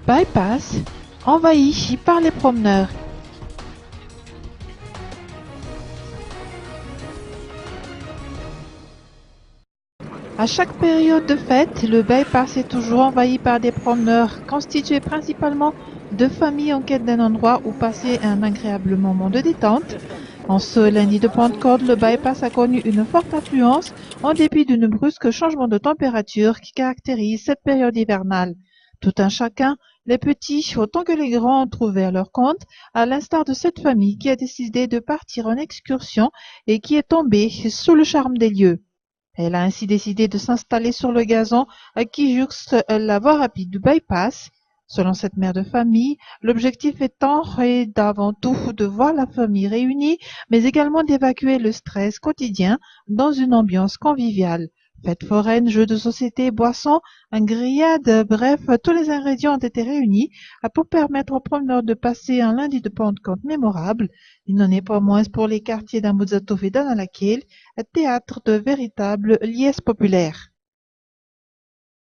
Bypass, envahi par les promeneurs. À chaque période de fête, le bypass est toujours envahi par des promeneurs constitués principalement de familles en quête d'un endroit où passer un agréable moment de détente. En ce lundi de Pentecôte, le bypass a connu une forte affluence en dépit d'une brusque changement de température qui caractérise cette période hivernale. Tout un chacun, les petits autant que les grands, ont trouvé leur compte, à l'instar de cette famille qui a décidé de partir en excursion et qui est tombée sous le charme des lieux. Elle a ainsi décidé de s'installer sur le gazon qui jouxte la voie rapide du bypass. Selon cette mère de famille, l'objectif étant et d'avant tout de voir la famille réunie, mais également d'évacuer le stress quotidien dans une ambiance conviviale. Fête foraine, jeux de société, boissons, un grillade, bref, tous les ingrédients ont été réunis pour permettre aux promeneurs de passer un lundi de Pentecôte mémorable. Il n'en est pas moins pour les quartiers d'Ambuzatouf et d'Analakil, théâtre de véritables liesses populaires.